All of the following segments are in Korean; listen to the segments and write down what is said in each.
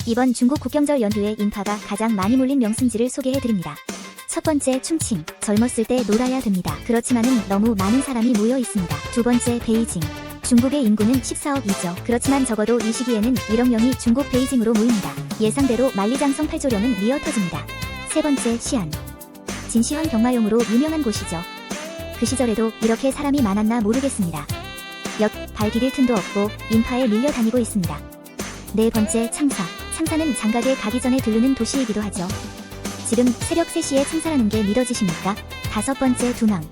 이번 중국 국경절 연휴에 인파가 가장 많이 몰린 명승지를 소개해드립니다. 첫 번째, 충칭. 젊었을 때 놀아야 됩니다. 그렇지만은 너무 많은 사람이 모여 있습니다. 두 번째, 베이징. 중국의 인구는 14억이죠. 그렇지만 적어도 이 시기에는 1억 명이 중국 베이징으로 모입니다. 예상대로 만리장성 팔조령은 미어 터집니다. 세 번째, 시안. 진시황 병마용으로 유명한 곳이죠. 그 시절에도 이렇게 사람이 많았나 모르겠습니다. 발 디딜 틈도 없고 인파에 밀려 다니고 있습니다. 네 번째, 창사. 창사는 장각에 가기 전에 들르는 도시이기도 하죠. 지금 새벽 3시에 창사라는 게 믿어지십니까? 다섯 번째, 두낭.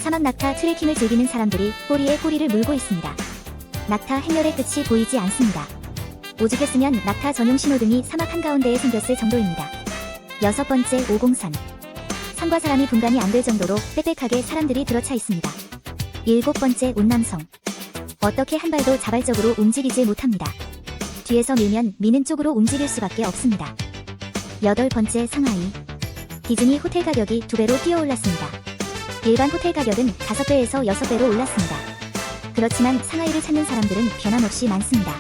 사막 낙타 트레킹을 즐기는 사람들이 꼬리에 꼬리를 물고 있습니다. 낙타 행렬의 끝이 보이지 않습니다. 오죽했으면 낙타 전용 신호등이 사막 한가운데에 생겼을 정도입니다. 여섯 번째, 오공산. 산과 사람이 분간이 안 될 정도로 빽빽하게 사람들이 들어차 있습니다. 일곱 번째, 온남성. 어떻게 한 발도 자발적으로 움직이지 못합니다. 뒤에서 밀면 미는 쪽으로 움직일 수밖에 없습니다. 여덟 번째, 상하이. 디즈니 호텔 가격이 2배로 뛰어올랐습니다. 일반 호텔 가격은 5배에서 6배로 올랐습니다. 그렇지만 상하이를 찾는 사람들은 변함없이 많습니다.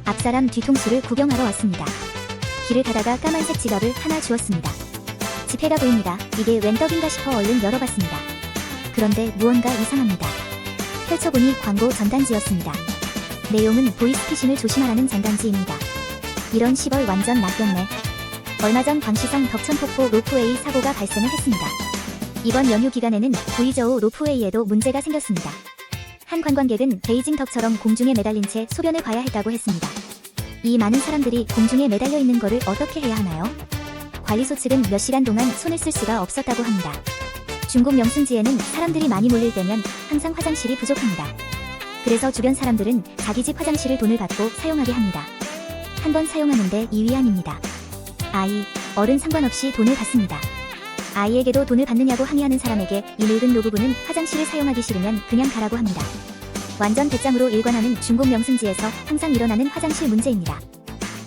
앞사람 뒤통수를 구경하러 왔습니다. 길을 가다가 까만색 지갑을 하나 주었습니다. 지폐가 보입니다. 이게 웬 떡인가 싶어 얼른 열어봤습니다. 그런데 무언가 이상합니다. 펼쳐보니 광고 전단지였습니다. 내용은 보이스피싱을 조심하라는 전단지입니다. 이런 시벌 완전 낚였네. 얼마 전 광시성 덕천폭포 로프웨이 사고가 발생을 했습니다. 이번 연휴 기간에는 구이저우 로프웨이에도 문제가 생겼습니다. 한 관광객은 베이징 덕처럼 공중에 매달린 채 소변을 봐야 했다고 했습니다. 이 많은 사람들이 공중에 매달려 있는 거를 어떻게 해야 하나요? 관리소 측은 몇 시간 동안 손을 쓸 수가 없었다고 합니다. 중국 명승지에는 사람들이 많이 몰릴 때면 항상 화장실이 부족합니다. 그래서 주변 사람들은 자기 집 화장실을 돈을 받고 사용하게 합니다. 한 번 사용하는데 2위안입니다. 아이, 어른 상관없이 돈을 받습니다. 아이에게도 돈을 받느냐고 항의하는 사람에게 이 늙은 노부부는 화장실을 사용하기 싫으면 그냥 가라고 합니다. 완전 배짱으로 일관하는 중국 명승지에서 항상 일어나는 화장실 문제입니다.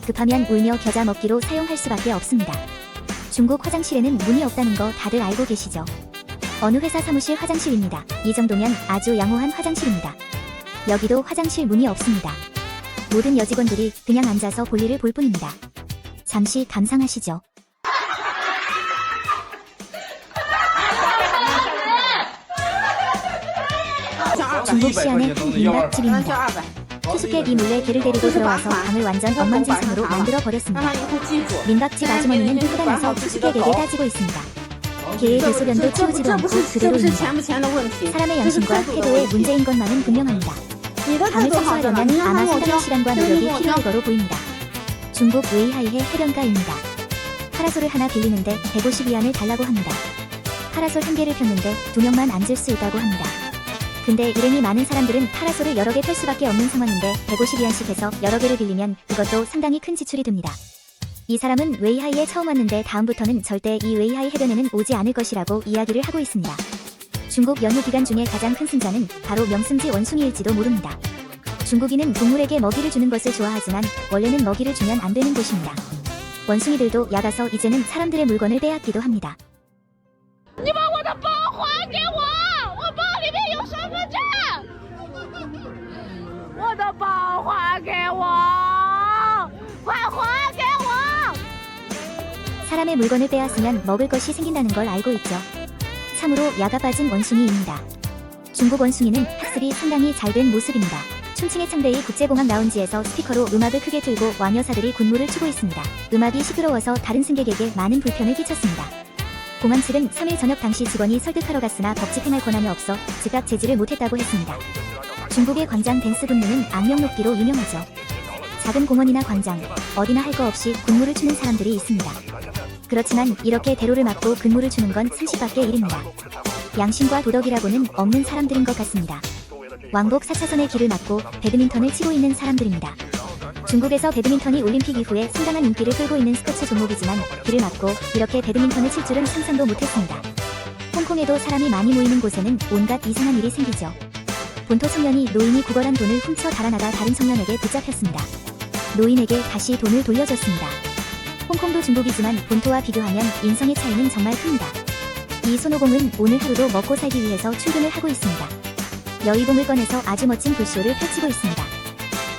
급하면 울며 겨자 먹기로 사용할 수밖에 없습니다. 중국 화장실에는 문이 없다는 거 다들 알고 계시죠? 어느 회사 사무실 화장실입니다. 이 정도면 아주 양호한 화장실입니다. 여기도 화장실 문이 없습니다. 모든 여직원들이 그냥 앉아서 볼일을 볼 뿐입니다. 잠시 감상하시죠. 중국 시안의 한 민박집입니다. 투숙객이 몰래 개를 데리고 들어와서 방을 완전 엉망진창으로 만들어버렸습니다. 민박집 아주머니는 화가 나서 투숙객에게 따지고 있습니다. 개의 대소변도 치우지도 않고 그대로입니다. 사람의 양심과 태도의 문제인 것만은 분명합니다. 방을 청소하려면 아마 상당한 시간과 노력이 필요할 거로 보입니다. 중국 웨이하이의 해변가입니다. 파라솔을 하나 빌리는데 150위안을 달라고 합니다. 파라솔 한 개를 폈는데 2명만 앉을 수 있다고 합니다. 근데 일행이 많은 사람들은 파라솔을 여러 개 펼 수밖에 없는 상황인데 150위안씩 해서 여러 개를 빌리면 그것도 상당히 큰 지출이 듭니다. 이 사람은 웨이하이에 처음 왔는데 다음부터는 절대 이 웨이하이 해변에는 오지 않을 것이라고 이야기를 하고 있습니다. 중국 연휴 기간 중에 가장 큰 승자는 바로 명승지 원숭이일지도 모릅니다. 중국인은 동물에게 먹이를 주는 것을 좋아하지만 원래는 먹이를 주면 안 되는 곳입니다. 원숭이들도 야가서 이제는 사람들의 물건을 빼앗기도 합니다. 你把我的包还给我！我包里面有身份证！我的包还给我！快还给我！ 사람의 물건을 빼앗으면 먹을 것이 생긴다는 걸 알고 있죠. 참으로 야가 빠진 원숭이입니다. 중국 원숭이는 학습이 상당히 잘 된 모습입니다. 춘칭의 창베이 국제공항 라운지에서 스피커로 음악을 크게 틀고 와녀사들이 군무를 추고 있습니다. 음악이 시끄러워서 다른 승객에게 많은 불편을 끼쳤습니다. 공항 측은 3일 저녁 당시 직원이 설득하러 갔으나 법칙 행할 권한이 없어 즉각 제지를 못했다고 했습니다. 중국의 광장 댄스 군무는 악명 높기로 유명하죠. 작은 공원이나 광장, 어디나 할 거 없이 군무를 추는 사람들이 있습니다. 그렇지만 이렇게 대로를 막고 근무를 추는 건 30밖에 일입니다. 양심과 도덕이라고는 없는 사람들인 것 같습니다. 왕복 4차선의 길을 막고 배드민턴을 치고 있는 사람들입니다. 중국에서 배드민턴이 올림픽 이후에 상당한 인기를 끌고 있는 스포츠 종목이지만 길을 막고 이렇게 배드민턴을 칠 줄은 상상도 못했습니다. 홍콩에도 사람이 많이 모이는 곳에는 온갖 이상한 일이 생기죠. 본토 청년이 노인이 구걸한 돈을 훔쳐 달아나다 다른 청년에게 붙잡혔습니다. 노인에게 다시 돈을 돌려줬습니다. 홍콩도 중국이지만 본토와 비교하면 인성의 차이는 정말 큽니다. 이 손오공은 오늘 하루도 먹고 살기 위해서 출근을 하고 있습니다. 여의봉을 꺼내서 아주 멋진 불쇼를 펼치고 있습니다.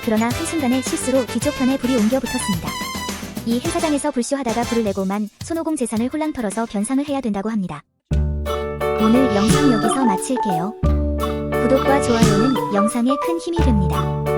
그러나 한순간에 실수로 뒤쪽 편에 불이 옮겨 붙었습니다. 이 행사장에서 불쇼하다가 불을 내고만 손오공 재산을 홀랑 털어서 변상을 해야 된다고 합니다. 오늘 영상 여기서 마칠게요. 구독과 좋아요는 영상에 큰 힘이 됩니다.